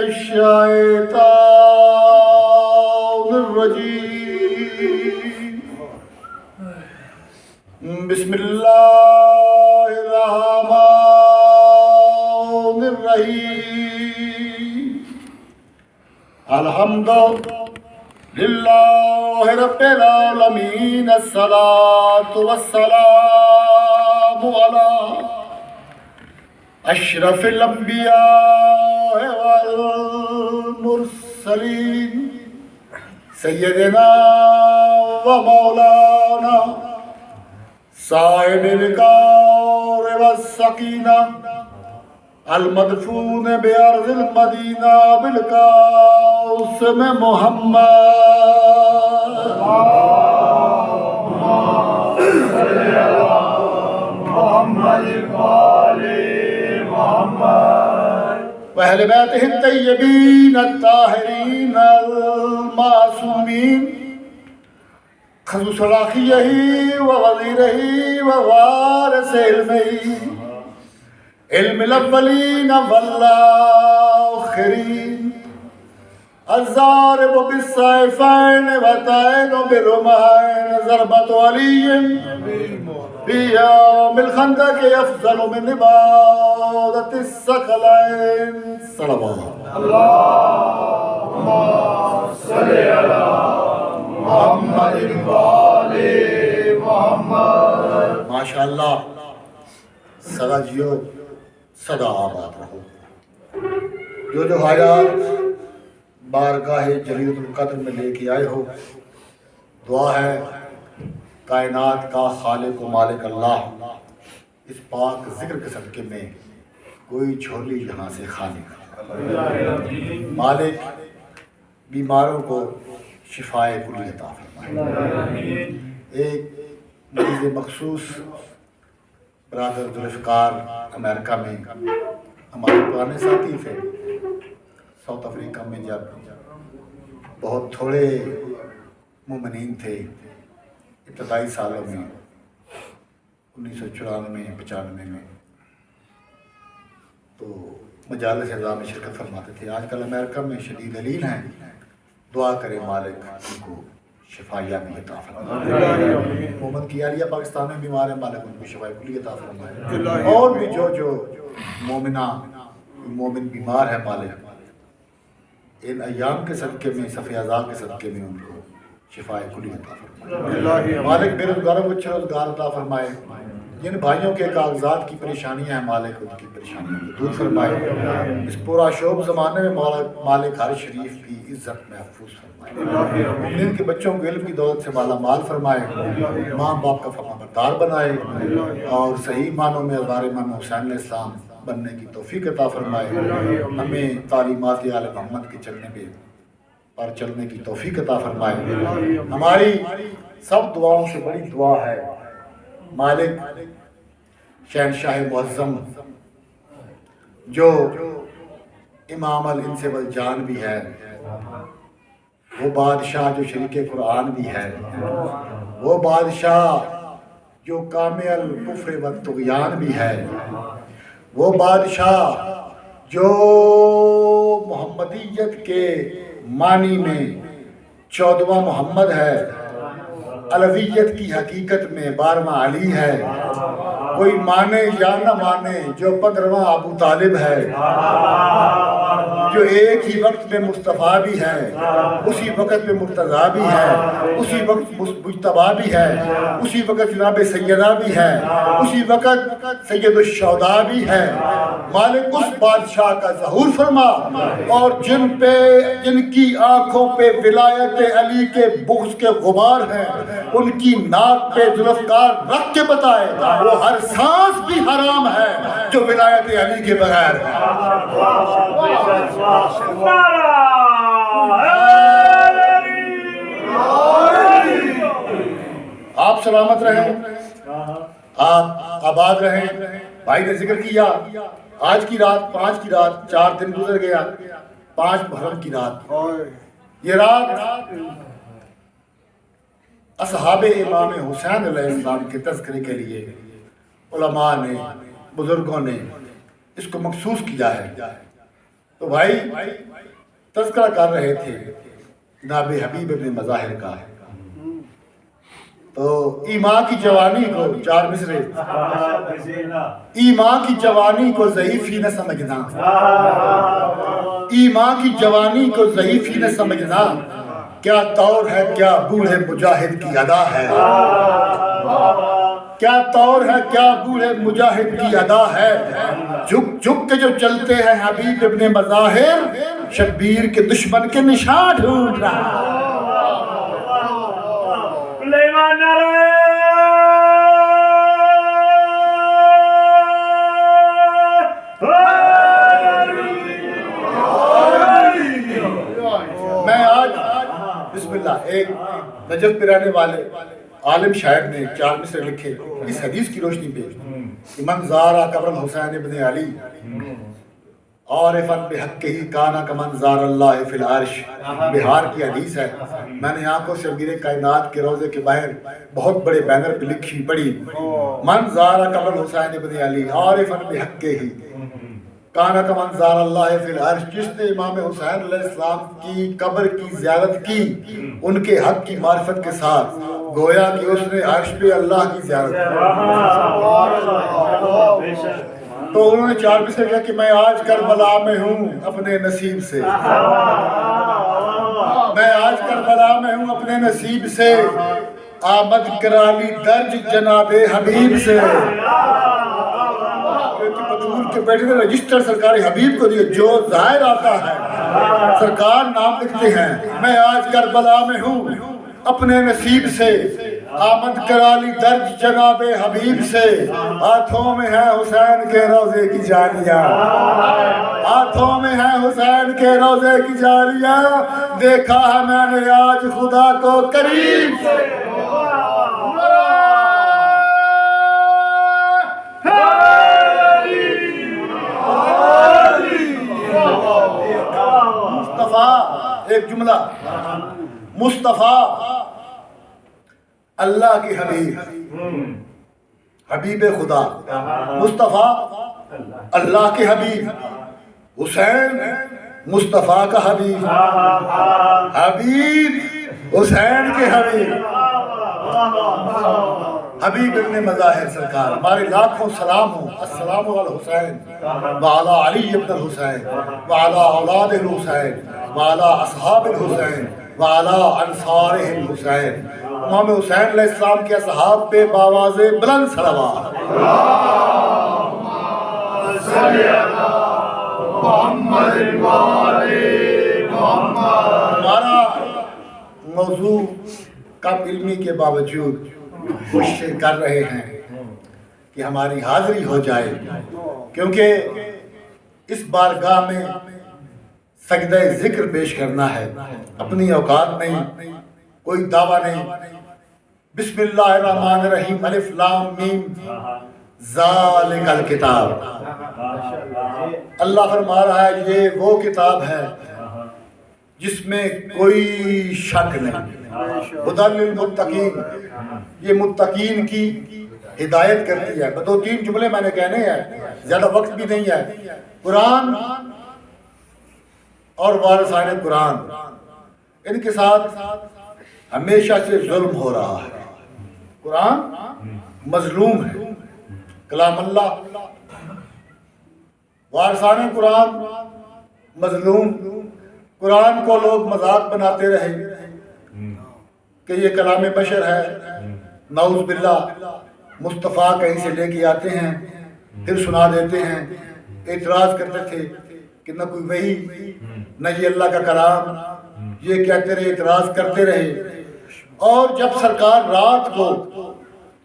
الشيطان الرجيم بسم الله الرحمن الرحيم الحمد لله رب العالمين الصلاة والسلام على أشرف الأنبياء والمرسلين سيدنا ومولانا صاحب الوقار والسكينة المدفون بأرض المدينة بالقاسم محمد وأهل بيته الطيبين الطاهرين المعصومين خذوا صلاحيه ووزيره ووارث علمه علم الأولين والآخرين الضارب بالسيفين والطائن بالرمحين ضربة علي في يوم الخندق أفضل من عبادة الثقلين صلوات اللهم صل على محمد وآل محمد ماشاء اللہ سدا جیو سدا آباد رہو جو حیات بارگاہ جلیلۃ القدر میں لے کے آئے ہو دعا ہے کائنات کا خالق و مالک اللہ اس پاک ذکر کے صدقے میں کوئی جھولی یہاں سے خالی کر مالک بیماروں کو شفائے کلی عطا فرمائے ایک مریض مخصوص برادر ذوالفقار امریکہ میں ہمارے پرانے ساتھی تھے ساؤتھ افریقہ میں جب بہت تھوڑے مومنین تھے ابتدائی سالوں میں 1994-95 میں تو مجالس اعزام میں شرکت فرماتے تھے آج کل امریکہ میں شدید علیل ہیں دعا کرے مالک ان کو شفایہ بھی عطا فرمائے محمد کی عالیہ پاکستان میں بیمار ہیں مالک ان کو شفایہ کلی عطا فرمائے اور بھی جو مومن بیمار ہے مالک ان ایام کے صدقے میں صفحہ اعضاء کے صدقے میں ان کو شفایہ کلی عطا فرمائے مالک بے روزگاروں کو اچھے روزگار عطا فرمائے جن بھائیوں کے کاغذات کی پریشانیاں ہیں مالک ان کی پریشانیوں کو دور فرمائے اس پورا شوب زمانے میں مالک ہر شریف کی عزت محفوظ فرمائے ان کے بچوں کو علم کی دولت سے مالا مال فرمائے ماں باپ کا فرمانبردار بنائے اور صحیح معنوں میں ازار امام حسین علیہ السلام بننے کی توفیق عطا فرمائے ہمیں تعلیمات آل محمد کے پر چلنے کی توفیق عطا فرمائے ہماری سب دعاؤں سے بڑی دعا ہے مالک شہنشاہ معظم جو امام الانس والجان بھی ہے وہ بادشاہ جو شریک قرآن بھی ہے وہ بادشاہ جو کامل الکفر والطغیان بھی ہے وہ بادشاہ جو محمدیت کے معنی میں 14واں محمد ہے علویت کی حقیقت میں 12واں علی ہے کوئی مانے یا نہ مانے جو 15واں ابو طالب ہے جو ایک ہی وقت میں مصطفیٰ بھی ہے اسی وقت میں مرتضیٰ بھی ہے اسی وقت مجتبیٰ بھی ہے اسی وقت جناب سیدہ بھی ہے اسی وقت سید الشہداء بھی ہے مالک اس بادشاہ کا ظہور فرما اور جن کی آنکھوں پہ ولایت علی کے بغض کے غبار ہیں ان کی ناک پہ ذوالفقار رکھ کے بتائے وہ ہر سانس بھی حرام ہے جو ولایت علی کے بغیر ہے آپ سلامت رہیں آپ آباد رہیں بھائی نے ذکر کیا آج کی رات 5 کی رات 4 دن گزر گیا 5 محرم کی رات یہ رات اصحاب امام حسین علیہ السلام کے تذکرے کے لیے علماء نے بزرگوں نے اس کو مخصوص کیا ہے تو بھائی تذکرہ کر رہے تھے جناب حبیب ابن مظاہر کا، تو ایمان کی جوانی کو 4 مصرے، ایمان کی جوانی کو ضعیفی نہ سمجھنا، ایمان کی جوانی کو ضعیفی نہ سمجھنا، کیا طور ہے کیا بوڑھے مجاہد کی ادا ہے، کیا طور ہے کیا بوڑھے مجاہد کی ادا ہے، جھک جھک کے جو چلتے ہیں حبیب ابن مظاہر، شبیر کے دشمن کے نشان ڈھونڈ رہا میں آج بسم اللہ ایک نجف پرانے والے عالم شاعر نے 4 مصرے لکھے اس حدیث کی روشنی پہ کہ من زارا قبر الحسین ابن علی عارفاً بحق ہی کانا کا من زار اللہ فی العرش، بہار کی حدیث ہے، میں نے آنکھوں سے امیر کائنات کے روضے کے باہر بہت بڑے بینر پہ لکھی پڑھی، من زارا قبر الحسین ابن علی عارفاً بحق ہی کانا کا من زار اللہ فی العرش، جس نے امام حسین علیہ السلام کی قبر کی زیارت کی ان کے حق کی معرفت کے ساتھ، گویا کہ اس نے عرش پہ اللہ کی زیارت کی۔ تو انہوں نے 4 مصرے کہا کہ میں آج کربلا میں ہوں اپنے نصیب سے، میں آج کربلا میں ہوں اپنے نصیب سے، آمد کرالی درج جناب حبیب سے، پتھور کے بیٹھے نے رجسٹر سرکار حبیب کو دیے، جو ظاہر آتا ہے سرکار نام لکھتے ہیں، میں آج کربلا میں ہوں اپنے نصیب سے، آمد کرالی درج جناب حبیب سے، ہاتھوں میں ہے حسین کے روضے کی جالیاں، ہاتھوں میں ہے حسین کے روضے کی جالیاں، دیکھا ہے میں نے آج خدا کو قریب سے، مصطفیٰ ایک جملہ، مصطفیٰ اللہ کی حبیب، حبیب خدا، مصطفیٰ اللہ کے حبیب، حسین مصطفیٰ کا حبیب، حبیب حسین کے حبیب، حبیب ابن مظاہر سرکار، ہمارے لاکھوں سلام ہوں، السلام علی الحسین وعلی علی ابن الحسین وعلی اولاد الحسین وعلی اصحاب الحسین وعلی انصار الحسین، امام حسین علیہ السلام کے اصحاب پہ باواز بلند صلوات۔ ہمارا موضوع کم علمی کے باوجود کوشش کر رہے ہیں کہ ہماری حاضری ہو جائے، کیونکہ اس بارگاہ میں سجدہ ذکر پیش کرنا ہے، اپنی اوقات نہیں، کوئی دعویٰ نہیں، بسم اللہ الرحمن الرحیم الف لام میم ذالک الکتاب، اللہ فرما رہا ہے یہ وہ کتاب ہے جس میں کوئی شک نہیں، ہدی للمتقین، یہ متقین کی ہدایت کرتی ہے۔ 2-3 جملے میں نے کہنے ہیں، زیادہ وقت بھی نہیں ہے۔ قرآن اور وارثان قرآن، ان کے ساتھ ہمیشہ سے ظلم ہو رہا ہے۔ قرآن مظلوم ہے، کلام اللہ، وارثان قرآن مظلوم، قرآن کو لوگ مذاق بناتے رہے کہ یہ کلام بشر ہے، نعوذ باللہ، مصطفیٰ کہیں سے لے کے آتے ہیں پھر سنا دیتے ہیں، اعتراض کرتے تھے کہ نہ کوئی وحی نہ یہ اللہ کا کلام، یہ کہتے رہے، اعتراض کرتے رہے۔ اور جب سرکار رات کو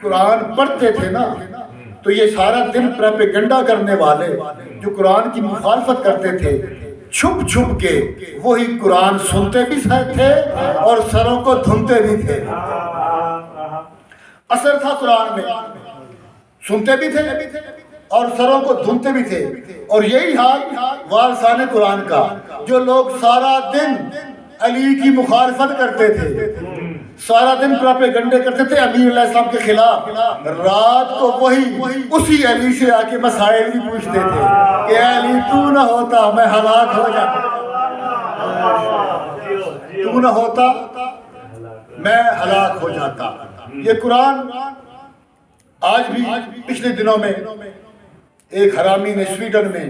قرآن پڑھتے تھے نا تو یہ سارا دن پروپیگنڈا کرنے والے جو قرآن کی مخالفت کرتے تھے، چھپ چھپ کے وہی قرآن سنتے بھی تھے اور سروں کو دھنتے بھی تھے۔ اثر تھا قرآن میں، سنتے بھی تھے اور سروں کو دھنتے بھی تھے، اور یہی حال وارثان قرآن کا، جو لوگ سارا دن علی کی مخالفت کرتے تھے، سارا دن پروپیگنڈے کرتے تھے امیر علیہ السلام کے خلاف، رات کو وہی اسی علی سے آ کے مسائل بھی پوچھتے تھے کہ علی تو نہ ہوتا میں ہلاک ہو جاتا، تو نہ ہوتا میں ہلاک ہو جاتا۔ یہ قرآن آج بھی پچھلے دنوں میں ایک حرامی نے سویڈن میں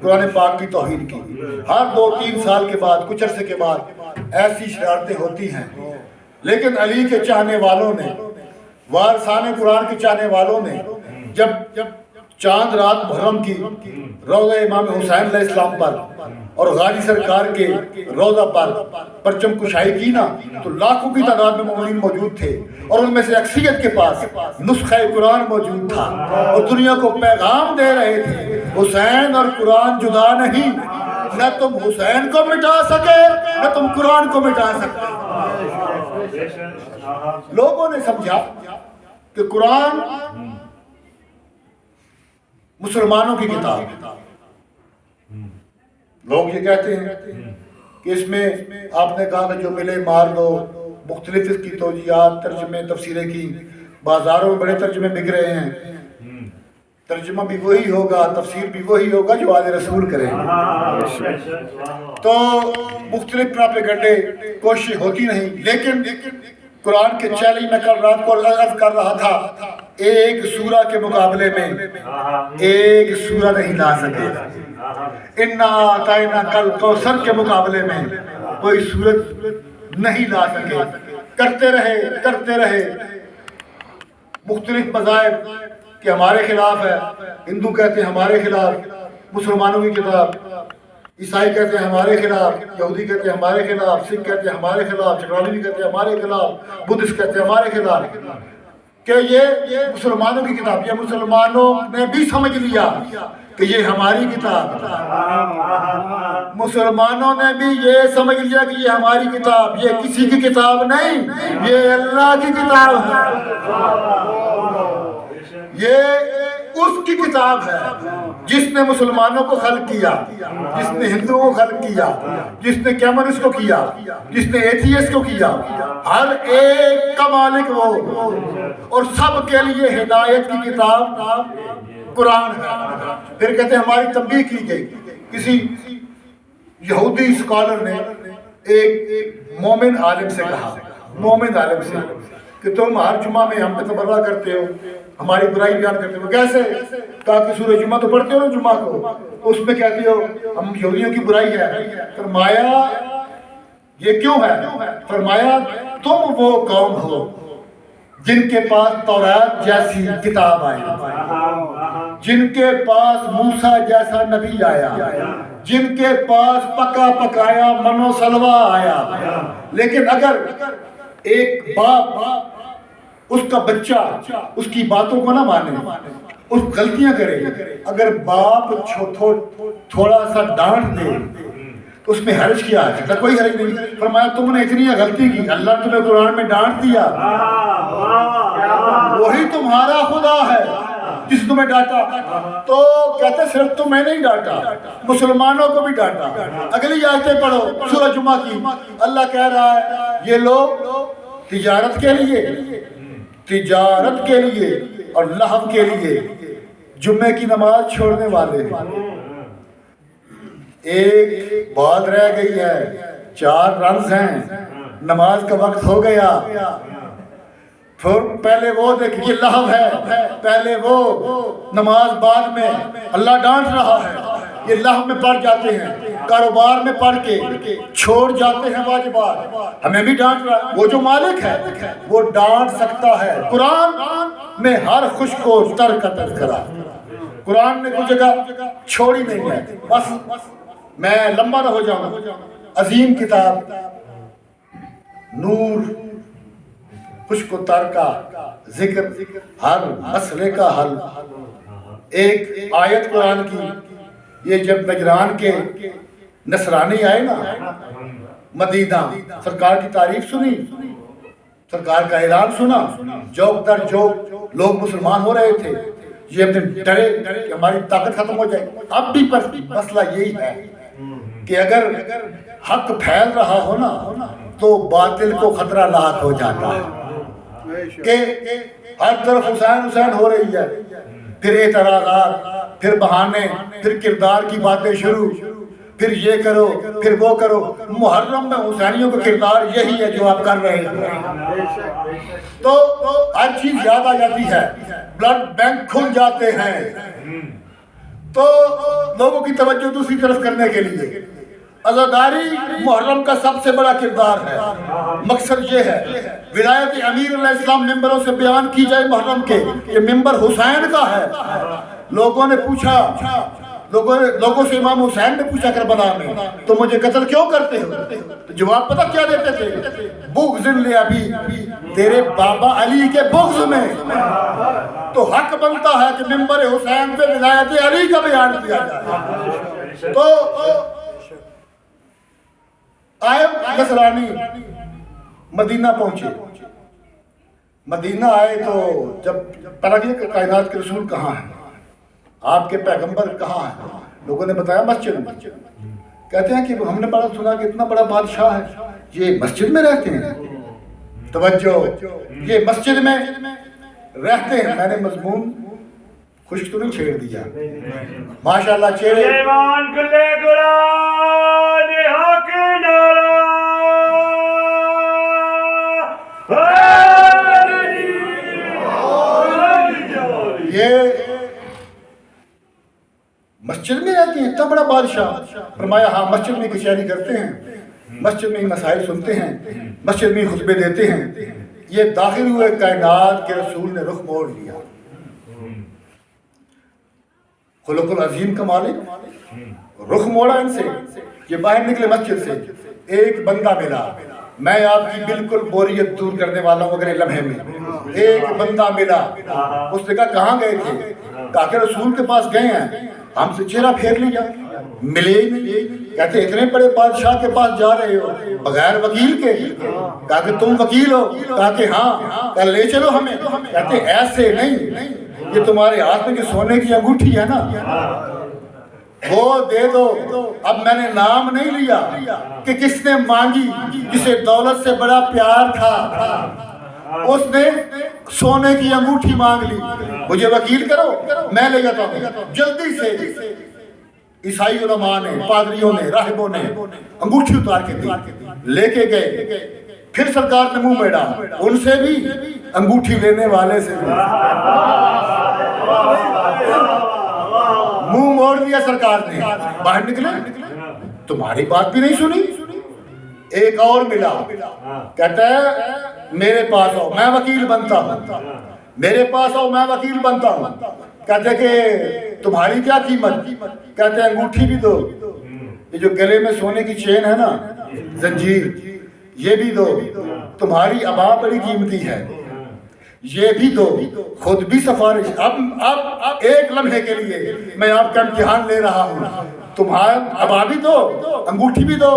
قرآن پاک کی توہین کی۔ ہر 2-3 سال کے بعد، کچھ عرصے کے بعد ایسی شرارتیں ہوتی ہیں، لیکن علی کے چاہنے والوں نے، وارثان قرآن کے چاہنے والوں نے جب چاند رات محرم کی روضہ امام حسین علیہ السلام پر اور غازی سرکار کے روضہ پر پرچم کشائی کی نا، تو لاکھوں کی تعداد میں مومنین موجود تھے، اور ان میں سے اکثریت کے پاس نسخہ قرآن موجود تھا، اور دنیا کو پیغام دے رہے تھے حسین اور قرآن جدا نہیں، نہ تم حسین کو مٹا سکے نہ تم قرآن کو مٹا سکتے۔ لوگوں نے سمجھا کہ قرآن مسلمانوں کی کتاب ہے۔ لوگ یہ کہتے ہیں کہ اس میں آپ نے کہا کہ جو ملے مار دو، مختلف اس کی توجیہات، ترجمے، تفسیریں کی، بازاروں میں بڑے ترجمے بک رہے ہیں، ترجمہ بھی وہی ہوگا، تفسیر بھی وہی ہوگا جو آل رسول کریں گے، تو مختلف پراپیگنڈے کوشش ہوتی نہیں۔ لیکن قرآن کے چیلنج میں کل رات کو عرض کر رہا تھا، ایک سورہ کے مقابلے میں ایک سورہ نہیں لا سکے، اِنَّا أَعْطَيْنَاكَ الْكَوْثَرَ کے مقابلے میں کوئی سورت نہیں لا سکے۔ کرتے رہے مختلف مذاہب کہ ہمارے خلاف ہے، ہندو کہتے ہیں ہمارے خلاف، مسلمانوں کی کتاب، عیسائی کہتے ہیں ہمارے خلاف، یہودی کہتے ہیں ہمارے خلاف، سکھ کہتے ہیں ہمارے خلاف، چکرالی کہتے ہیں ہمارے خلاف، بدھسٹ کہتے ہیں ہمارے خلاف، کہ یہ مسلمانوں کی کتاب۔ یہ مسلمانوں نے بھی سمجھ لیا کہ یہ ہماری کتاب ہے، مسلمانوں نے بھی یہ سمجھ لیا کہ یہ ہماری کتاب، یہ کسی کی کتاب نہیں، یہ اللہ کی کتاب ہے، یہ اس کی کتاب ہے جس نے مسلمانوں کو خلق کیا، جس نے ہندوؤں کو خلق کیا، جس نے کیمنس کو کیا، جس نے ایتھیس کو کیا، ہر ایک کا مالک وہ، اور سب کے لیے ہدایت کی کتاب قرآن ہے۔ پھر کہتے ہیں ہماری تنبیہ کی گئی، کسی یہودی اسکالر نے ایک مومن عالم سے کہا، مومن عالم سے، کہ تم ہر جمعہ میں ہم پہ تبرہ کرتے ہو، ہماری برائی بیان کرتے ہو۔ کیسے؟ کہا کہ سورہ جمعہ تو پڑھتے ہو نا جمعہ کو، اس میں کہتے ہو ہم یہودیوں کی برائی ہے۔ فرمایا یہ کیوں ہے؟ فرمایا تم وہ قوم ہو جن کے پاس تورات جیسی کتاب آئی، جن کے پاس موسیٰ جیسا نبی آیا، جن کے پاس پکا پکایا من و سلوہ آیا، لیکن اگر ایک باپ اس کا بچہ اس کی باتوں کو نہ مانے، اس غلطیاں کرے، اگر باپ تھوڑا سا ڈانٹ دے اس میں حرج کیا ہے؟ کوئی حرج نہیں۔ فرمایا تم نے اتنی غلطی کی، اللہ نے تمہیں قرآن میں ڈانٹ دیا، وہی تمہارا خدا ہے جس نے تمہیں ڈانٹا۔ تو کہتے صرف تمہیں نہیں ڈانٹا، مسلمانوں کو بھی ڈانٹا۔ اگلی آیتیں پڑھو سورہ جمعہ کی، اللہ کہہ رہا ہے یہ لوگ تجارت کے لیے اور لہو کے لیے جمعے کی نماز چھوڑنے والے ہیں۔ ایک بال رہ گئی ہے، 4 رنز ہیں، نماز کا وقت ہو گیا، پھر پہلے وہ دیکھ یہ لہو ہے، پہلے وہ نماز بعد میں، اللہ ڈانٹ رہا ہے۔ یہ لہو میں پڑ جاتے ہیں، کاروبار میں پڑھ کے چھوڑ جاتے ہیں واجبات، ہمیں بھی ڈانٹ رہا ہے۔ وہ جو مالک ہے وہ ڈانٹ سکتا ہے۔ قرآن میں ہر خوش کو تر کا تذکرہ، قرآن نے کوئی جگہ چھوڑی نہیں ہے۔ بس میں لمبا نہ ہو جاؤں، عظیم کتاب نور، خشک و تر کا ذکر، ہر مسئلے کا حل۔ ایک آیت قرآن کی، یہ جب نجران کے نصرانی آئے نا مدینہ، سرکار کی تعریف سنی، سرکار کا اعلان سنا، جوک در جوک لوگ مسلمان ہو رہے تھے، یہ اپنے ڈرے کہ ہماری طاقت ختم ہو جائے۔ اب بھی مسئلہ یہی ہے کہ اگر حق پھیل رہا ہو نا تو باطل کو خطرہ لاحق ہو جاتا ہے کہ ہر طرف حسین حسین ہو رہی ہے، پھر اعتراضات، پھر بہانے، پھر کردار کی باتیں شروع، پھر یہ کرو پھر وہ کرو۔ محرم میں حسینیوں کا کردار یہی ہے جو آپ کر رہے ہیں، تو ہر چیز یاد آ جاتی ہے، بلڈ بینک کھل جاتے ہیں، تو لوگوں کی توجہ دوسری طرف کرنے کے لیے عزاداری محرم کا سب سے بڑا کردار ہے۔ مقصد یہ ہے ولایت امیر علیہ السلام ممبروں سے بیان کی جائے محرم کے کہ ممبر حسین کا ہے۔ لوگوں نے پوچھا، لوگوں سے امام حسین نے پوچھا کربلا میں، تو مجھے قتل کیوں کرتے ہو؟ تو جواب پتہ کیا دیتے تھے؟ بغض لابی، تیرے بابا علی کے بغض میں تو حق بنتا ہے کہ ممبر حسین پہ ولایت علی کا بیان کیا جائے۔ تو آئے نصرانی مدینہ پہنچے، مدینہ آئے تو جب پتا کیا کہ کائنات کے رسول کہاں ہیں، آپ کے پیغمبر کہاں ہیں؟ لوگوں نے بتایا مسجد میں۔ کہتے ہیں کہ ہم نے بڑا سنا کہ اتنا بڑا بادشاہ ہے، یہ مسجد میں رہتے ہیں۔ توجہ، یہ مسجد میں رہتے ہیں۔ میں نے مضمون خوش تو نہیں چھیڑ دیا؟ ماشاءاللہ چھیڑے۔ ایمان کلے قرآن حق نعرہ یہ مسجد میں رہتے ہیں، اتنا بڑا بادشاہ؟ فرمایا ہاں، مسجد میں کچہری کرتے ہیں، مسجد میں مسائل سنتے ہیں، مسجد میں خطبے دیتے ہیں۔ یہ داخل ہوئے کائنات کے رسول نے رخ موڑ لیا۔ خلق العظیم کا مالک رخ موڑا ان سے۔ یہ باہر نکلے مسجد سے، ایک بندہ ملا، میں آپ کی بالکل بوریت دور کرنے والا ہوں اگر لمحے میں۔ ایک بندہ ملا، اس نے کہا کہاں گئے تھے؟ کہا کہ رسول کے پاس گئے ہیں، ہم سے چہرہ پھیر لیا، ملے ہی نہیں۔ کہتے اتنے بڑے بادشاہ کے پاس جا رہے ہو بغیر وکیل کے؟ کہا کہ تم وکیل ہو؟ کہا کہ ہاں۔ کہا لے چلو ہمیں۔ کہتے ایسے نہیں، یہ تمہارے ہاتھ میں جو سونے کی انگوٹھی ہے نا، وہ دے دو۔ اب میں نے نام نہیں لیا کہ کس نے مانگی، جسے دولت سے بڑا پیار تھا، اس نے سونے کی انگوٹھی مانگ لی۔ مجھے وکیل کرو، میں لے جاتا ہوں۔ جلدی سے عیسائی علماء نے، پادریوں نے، راہبوں نے انگوٹھی اتار کے دی، لے کے گئے۔ پھر سرکار نے منہ میڑا، ان سے بھی انگوٹھی لینے والے سے بھی منہ موڑ دیا سرکار نے۔ باہر نکلے، تمہاری بات بھی نہیں سنی۔ ایک اور ملا، کہتا ہے میرے پاس آؤ میں وکیل بنتا ہوں، میرے پاس آؤ میں وکیل بنتا ہوں۔ کہتے کہ تمہاری کیا قیمت؟ کہتے ہیں انگوٹھی بھی دو، یہ جو گلے میں سونے کی چین ہے نا، زنجیر، یہ بھی دو، تمہاری عبا بڑی قیمتی ہے، یہ بھی دو، خود بھی سفارش۔ اب ایک لمحے کے لیے میں آپ کا امتحان لے رہا ہوں، تمہارا عبا بھی دو، انگوٹھی بھی دو،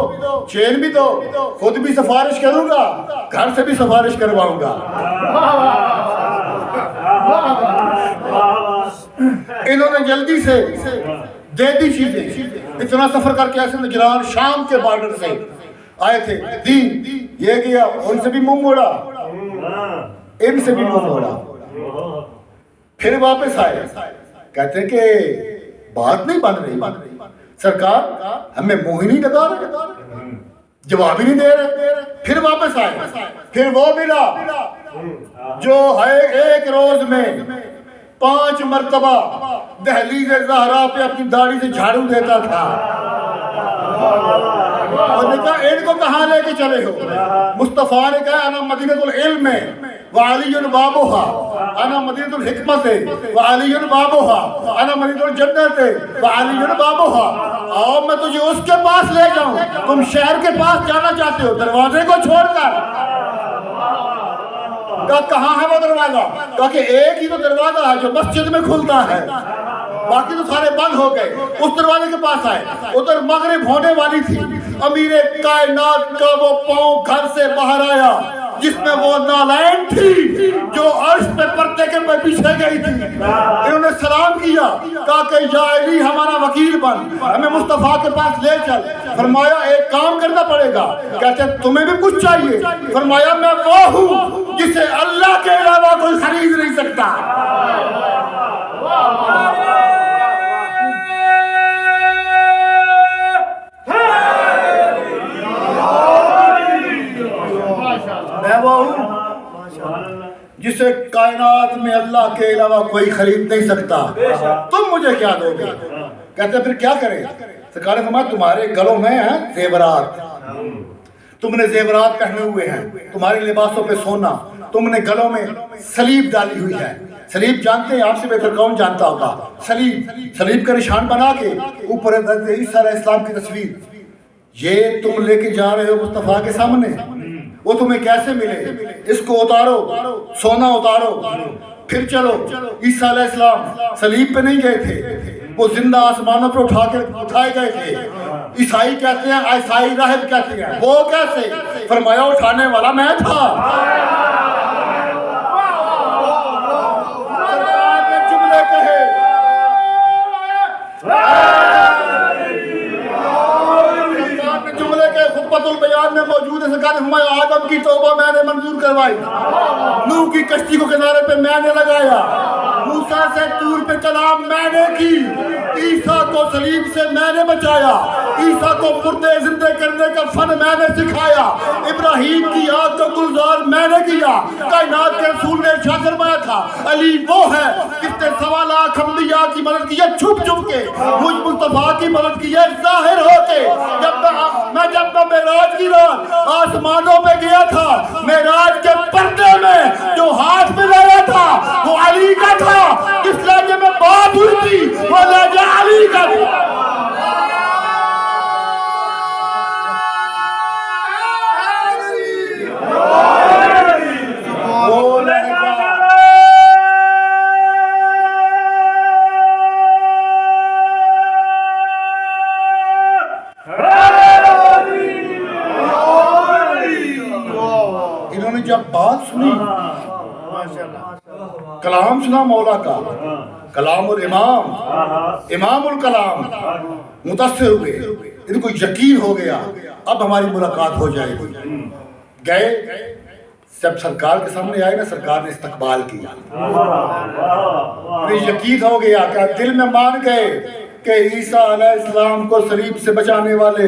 چین بھی دو، خود بھی سفارش کروں گا، گھر سے بھی سفارش کرواؤں گا۔ انہوں نے جلدی سے دے دی چیزیں، اتنا سفر کر کے ایسے نجران شام کے بارڈر سے آئے تھے، دی یہ کیا، ان سے بھی منہ موڑا، ان سے بھی منہ موڑا۔ پھر واپس آئے، کہتے ہیں کہ بات نہیں بن رہی سرکار، ہمیں منہ ہی نہیں لگا رہے، جواب ہی نہیں دے رہے۔ پھر واپس آئے، پھر وہ ملا جو ایک روز میں 5 مرتبہ دہلیز زہرا پہ اپنی داڑھی سے جھاڑو دیتا تھا۔ اور نے کہا ان کو کہاں لے کے چلے ہو؟ مصطفیٰ نے کہا انا مدینۃ العلم وعلی بابها، انا مدینۃ الحکمت وعلی بابها، انا مدینۃ الجنت وعلی بابها۔ آؤ میں تجھے اس کے پاس لے جاؤں، تم شہر کے پاس جانا چاہتے ہو دروازے کو چھوڑ کر۔ کہاں ہے وہ دروازہ؟ کہا کہ ایک ہی تو دروازہ ہے جو مسجد میں کھلتا ہے، باقی تو سارے بند ہو گئے۔ اس دروازے کے پاس آئے، ادھر مغرب ہونے والی تھی، امیر کائنات کا وہ پاؤں گھر سے باہر آیا جس میں وہ نالین تھی جو عرش پہ پردے کے پیچھے گئی تھی۔ انہوں نے سلام کیا، کہا کہ یا علی ہمارا وکیل بن، ہمیں مصطفیٰ کے پاس لے چل۔ فرمایا ایک کام کرنا پڑے گا. کہتے ہیں تمہیں بھی کچھ چاہیے؟ فرمایا میں وہ ہوں جسے اللہ کے علاوہ کوئی خرید نہیں سکتا. میں وہ ہوں جسے کائنات میں اللہ کے علاوہ کوئی خرید نہیں سکتا. تم مجھے کیا دو گے؟ کہتے ہیں پھر کیا کریں؟ سرکار نے فرمایا تمہارے گلوں میں ہیں زیورات، تم نے زیورات پہنے ہوئے ہیں، تمہارے لباسوں پہ سونا، تم نے گلوں میں سلیب ڈالی ہوئی ہے. سلیب جانتے ہیں؟ آپ سے بہتر کون جانتا ہوگا؟ سلیب کا نشان بنا کے اوپر حضرت عیسیٰ علیہ السلام کی تصویر. یہ تم لے کے جا رہے ہو مصطفیٰ کے سامنے، وہ تمہیں کیسے ملے؟ اس کو اتارو، سونا اتارو، پھر چلو. عیسیٰ علیہ السلام سلیب پہ نہیں گئے تھے، وہ زندہ آسمانوں پر اٹھائے گئے تھے. عیسائی کہتے ہیں، عیسائی راہب کہتے ہیں وہ کیسے؟ فرمایا اٹھانے والا میں تھا. سرکار نے جملے کہے، خطبۃ البیان میں موجود ہے. سرکار نے فرمایا آدم کی توبہ میں نے منظور کروائی، نوح کی کشتی کو کنارے پہ میں نے لگایا، موسیٰ سے طور پہ کلام میں نے کی، عیسیٰ کو صلیب سے میں نے بچایا، عیسیٰ کو مردے زندے کرنے کا فن میں نے سکھایا، ابراہیم کی آگ کو گلزار میں نے کیا. کائنات کے رسول نے ارشاد فرمایا تھا علی وہ ہے جس نے 1.25 لاکھ انبیاء کی مدد کی ہے چھپ چھپ کے، مجھ مصطفیٰ کی مدد کی ہے ظاہر ہو کے. جب میں معراج کی رات آسمانوں پہ گیا تھا، معراج کے پردے میں جو ہاتھ میں لایا تھا وہ علی کا تھا. جس لہجے میں بات ہوئی تھی وہ لہجہ علی کا تھا. جب بات سنی، کلام سنا مولا کا، کلام الامام، امام الکلام، متاثر ہوئے، ان کو یقین ہو گیا اب ہماری ملاقات ہو جائے گی. گئے، جب سرکار کے سامنے آئے نا، سرکار نے استقبال کیا. انہیں یقین ہو گیا کہ دل میں مان گئے کہ عیسیٰ علیہ السلام کو صلیب سے بچانے والے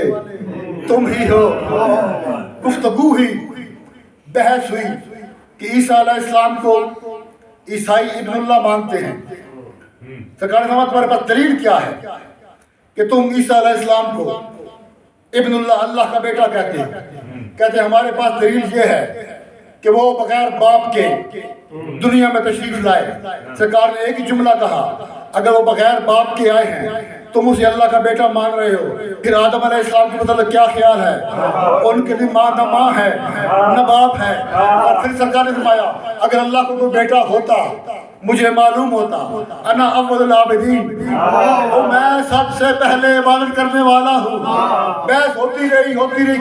تم ہی ہو. گفتگو ہوئی، بحث ہوئی کہ عیسیٰ علیہ السلام کو عیسائی ابن اللہ مانتے ہیں. سرکار نے فرمایا تمہارے پاس دلیل کیا ہے کہ تم عیسیٰ علیہ السلام کو ابن اللہ، اللہ کا بیٹا کہتے ہیں؟ کہتے ہیں ہمارے پاس دلیل یہ ہے کہ وہ بغیر باپ کے دنیا میں تشریف لائے. سرکار نے ایک ہی جملہ کہا، اگر وہ بغیر باپ کے آئے ہیں تم اسے اللہ کا بیٹا مان رہے ہو. پھر آدم علیہ السلام کے متعلق کیا خیال ہے؟ ان کے لیے ماں نہ ماں ہے نہ باپ ہے. اور پھر سرکار نے فرمایا اگر اللہ کو کوئی بیٹا ہوتا مجھے معلوم ہوتا، انا اول العابدین، میں سب سے پہلے عبادت کرنے والا ہوں. بحث ہوتی رہی،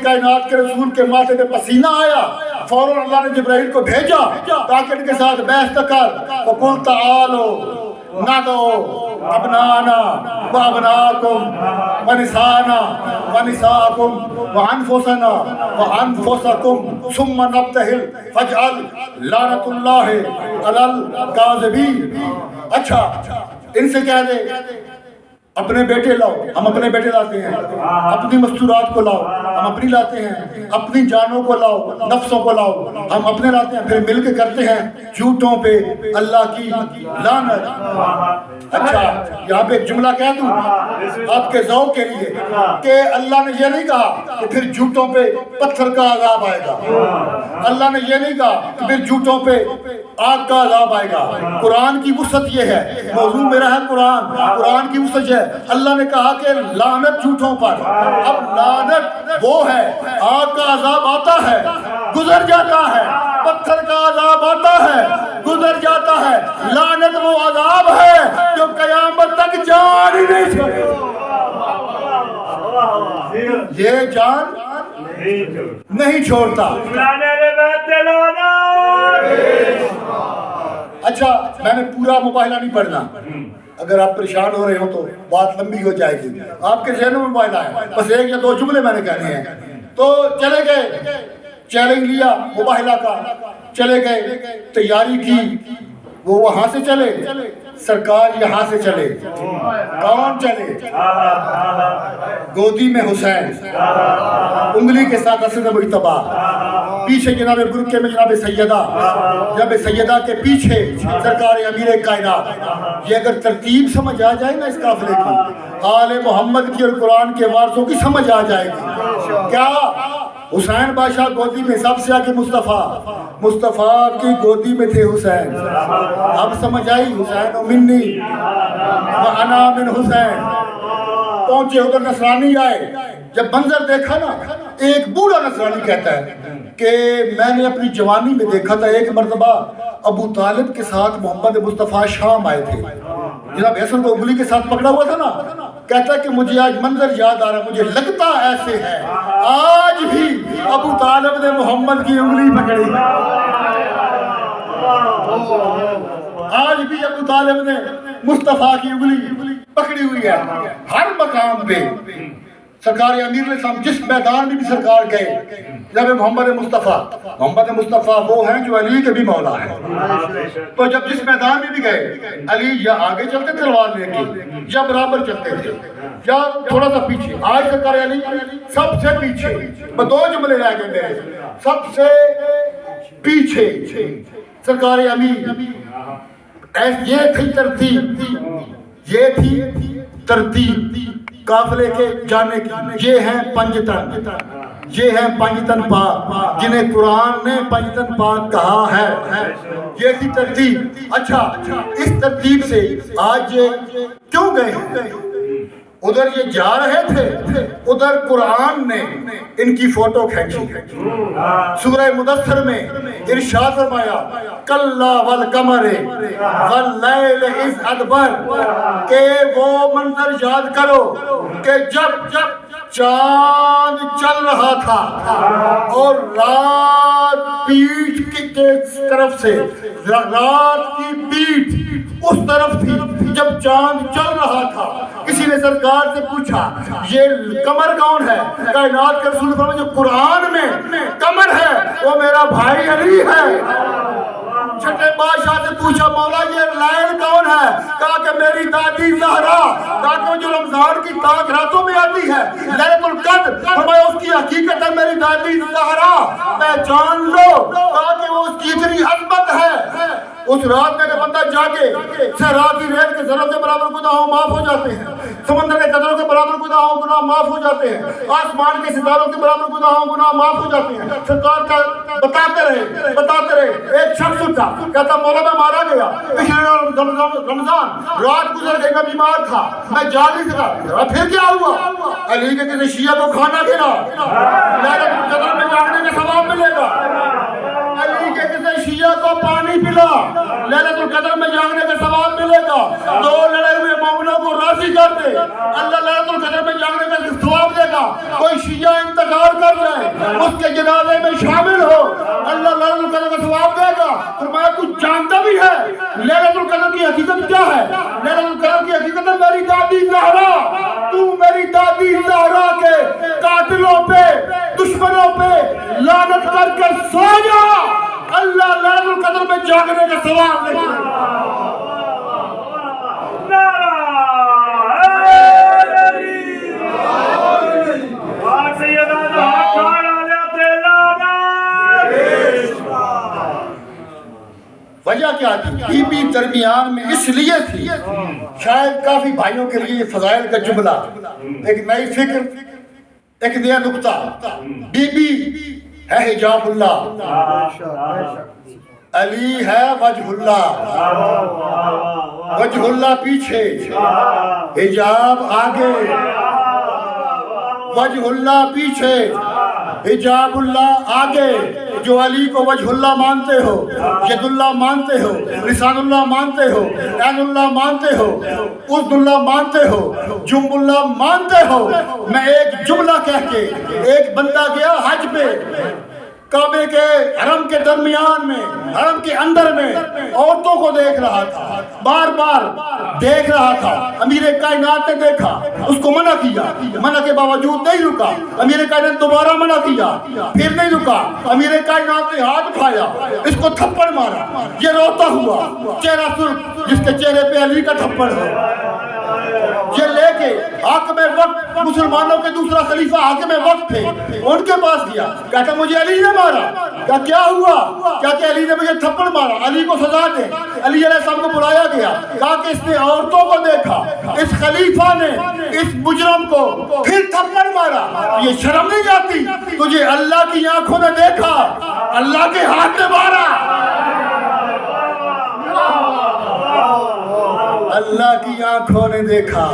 کائنات کے رسول کے ماتھے پہ پسینہ آیا. فوراً اللہ نے جبرائیل کو بھیجا تاکہ ان کے ساتھ بحث نہ کر. فقل تعالوا ندعو ابنانا وابناکم ونسانا ونساءکم وانفسنا وانفسکم ثم نبتہل فاجعل لعنت اللہ علی الکاذبین. اچھا ان سے کہہ دے اپنے بیٹے لاؤ، ہم اپنے بیٹے لاتے ہیں. اپنی مستورات کو لاؤ، ہم اپنی لاتے ہیں. اپنی جانوں کو لاؤ، نفسوں کو لاؤ، ہم اپنے لاتے ہیں. پھر مل کے کرتے ہیں جھوٹوں پہ اللہ کی لعنت. اچھا یہاں پہ ایک جملہ کہہ دوں آپ کے ذوق کے لیے کہ اللہ نے یہ نہیں کہا کہ پھر جھوٹوں پہ پتھر کا عذاب آئے گا. اللہ نے یہ نہیں کہا کہ پھر جھوٹوں پہ آگ کا عذاب آئے گا. قرآن کی وسعت یہ ہے، موضوع میرا ہے قرآن کی وسعت ہے. اللہ نے کہا کہ لعنت جھوٹوں پر. اب لعنت وہ ہے، آگ کا عذاب آتا ہے گزر جاتا ہے، پتھر کا عذاب آتا ہے گزر جاتا ہے. لعنت وہ عذاب ہے جو قیامت تک جان ہی نہیں چھوڑے. یہ جان نہیں چھوڑتا. اچھا میں نے پورا مباحلہ نہیں پڑھنا. اگر آپ پریشان ہو رہے ہو تو بات لمبی ہو جائے گی. آپ کے ذہنوں میں موبائل آئے, بس ایک یا دو جملے میں نے کہنے ہیں. تو چلے گئے, چیلنج لیا مباہلہ کا, چلے گئے, تیاری کی, وہ وہاں سے چلے, سرکار یہاں سے چلے. کون چلے؟ گودی میں حسین, انگلی کے ساتھ اسد مجتبیٰ, پیچھے جناب برقے میں جناب سیدہ, جناب سیدہ کے پیچھے سرکار امیر کائنات. یہ اگر ترتیب سمجھ آ جائے نا اس قافلے کی, آل محمد کی اور قرآن کے وارثوں کی سمجھ آ جائے گی. کیا حسین بادشاہ گودی میں, سب سے آگے مصطفیٰ کی گودی میں تھے حسین. اب سمجھ آئی, حسین و منی وانا من حسین. پہنچے ادھر نصرانی آئے, جب منظر دیکھا نا, ایک بوڑھا نصرانی کہتا ہے کہ میں نے اپنی جوانی میں دیکھا تھا ایک مرتبہ ابو طالب کے ساتھ محمد مصطفیٰ شام آئے تھے. جناب حسن کو انگلی کے ساتھ پکڑا ہوا تھا نا, کہتا ہے کہ مجھے آج منظر یاد آ رہا, مجھے لگتا ایسے ہے آج بھی ابو طالب نے محمد کی انگلی پکڑی, آج بھی ابو طالب نے مصطفیٰ کی انگلی پکڑی ہوئی ہے. ہر مقام پہ سرکار امیر علیہ السلام جس میدان میں بھی سرکار گئے, جب محمد مصطفیٰ وہ ہیں جو علی کے بھی مولا ہیں. تو جب جس میدان میں بھی گئے, علی یا آگے چلتے تلوار لے کے, یا برابر چلتے تھے, یا تھوڑا سا پیچھے. آج سرکار علی سب سے پیچھے. میں دو جملے رہ گئے میرے, سب سے پیچھے سرکار امیر. یہ تھی ترتیب, یہ تھی ترتیب قافلے کے جانے کی. یہ ہیں پنجتن, یہ ہیں پنجتن پاک, جنہیں قرآن نے پنجتن پاک کہا ہے. یہ تھی ترتیب. اچھا, اس ترتیب سے آج یہ کیوں گئے ہیں؟ ادھر یہ جا رہے تھے, ادھر قرآن نے ان کی فوٹو کھینچی. سورہ مدثر میں ارشاد فرمایا کلا والقمر واللیل اذ ادبر, کہ وہ منظر یاد کرو کہ جب چاند چل رہا تھا اور رات پیٹھ کی طرف سے, رات کی پیٹھ اس طرف تھی جب چاند چل رہا تھا. کسی نے سرکار سے پوچھا یہ قمر کون ہے؟ کائنات کے رسول فرمایا جو قرآن میں قمر ہے وہ میرا بھائی علی ہے. چھٹے بادشاہ سے پوچھا مولا یہ لیل کون ہے؟ کہا کہ میری دادی زہرا. کہا کہ جو رمضان کی تاک راتوں میں آتی ہے لیلۃ القدر, فرمایا اس کی حقیقت ہے میری دادی زہرا, پہچان لو. کہا کہ وہ اس کی اتنی عظمت ہے, اس رات میں اگر بندہ جاگے, صحرا کی ریت کے ذروں کے برابر گناہ معاف ہو جاتے ہیں, سمندر کے قطروں کے برابر گناہ معاف ہو جاتے ہیں, آسمان کے ستاروں کے برابر گناہ معاف ہو جاتے ہیں. سرکار کا بتاتے رہے. ایک شخص تھا کہتا مولا میں مارا گیا, پچھلے رمضان رات گزر گئی, میں بیمار تھا, میں جا نہیں سکا. پھر کیا ہوا؟ علی کے کسی شیعہ کو کھانا کھلا, لیلۃ القدر میں جاگنے کا ثواب ملے گا. علی کے کسی شیعہ کو پانی پلا, لیلۃ القدر میں جاگنے کا ثواب ملے گا. دو لڑے ہوئے مومنوں کو راضی کر دے, اللہ لیلۃ القدر میں جاگنے کا ثواب دے گا. کوئی شیعہ انتقال کر جائے, اس کے جنازے میں شامل ہو, اللہ لیلۃ القدر کا ثواب دے گا. فرمایا کچھ جانتا بھی ہے لیلۃ القدر کی حقیقت کیا ہے؟ لیلۃ القدر کی حقیقت ہے میری دادی زہرا. تو میری دادی زہرا کے قاتلوں پہ, دشمنوں پہ لعنت کر سو جا, اللہ لیلۃ القدر میں جاگنے کا ثواب دے گا. وجہ کیا تھی؟ بی بی درمیان میں اس لیے تھی, شاید کافی بھائیوں کے لیے فضائل کا جملہ, ایک نئی فکر, ایک نیا نقطہ. بی بی ہے حجاب اللہ, علی ہے وجہ اللہ. وجہ اللہ پیچھے, حجاب آگے. وجہ اللہ پیچھے, حجاب اللہ آگے. جو علی کو وجہ اللہ مانتے ہو, ید اللہ مانتے ہو, لسان اللہ مانتے ہو, عین اللہ مانتے ہو, اذن اللہ مانتے ہو, جنب اللہ مانتے ہو. میں ایک جملہ کہہ کے, ایک بندہ گیا حج پہ, کعبے کے حرم کے درمیان میں، حرم کے اندر میں عورتوں کو دیکھ رہا تھا، بار بار دیکھ رہا تھا۔ امیر کائنات نے دیکھا، اس کو منع کیا، منع کے باوجود نہیں رکا۔ امیر کائنات دوبارہ منع کیا، پھر نہیں رکا۔ امیر کائنات نے ہاتھ اٹھایا، اس کو تھپڑ مارا، یہ روتا ہوا، چہرہ سرخ، جس کے چہرے پہ علی کا تھپڑ ہے۔ یہ لے کے حاکم وقت، مسلمانوں کے دوسرا خلیفہ حاکم وقت تھے، ان کے پاس گیا، کہتا مجھے علی نے مارا۔ کیا ہوا؟ کیا کہ علی نے مجھے تھپڑ مارا، علی کو سزا دے۔ علی علیہ السلام کو بلایا گیا، کہا کہ اس نے عورتوں کو دیکھا، اس خلیفہ نے اس مجرم کو پھر تھپڑ مارا، یہ شرم نہیں آتی؟ تجھے اللہ کی آنکھوں نے دیکھا، اللہ کے ہاتھ نے مارا۔ اللہ کی آنکھوں نے دیکھا۔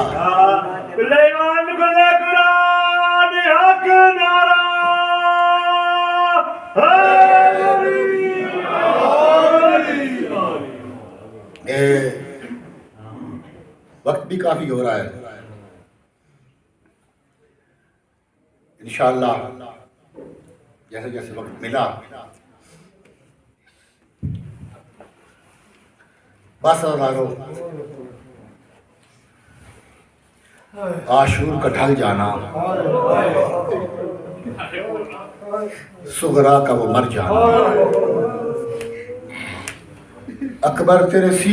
سلیمان گلے قرآن حق نعرہ وقت بھی کافی ہو رہا ہے، انشاءاللہ جیسے جیسے وقت ملا بس لگو عاشور کا ڈھل جانا، صغرا کا وہ مر جانا، اکبر تیرے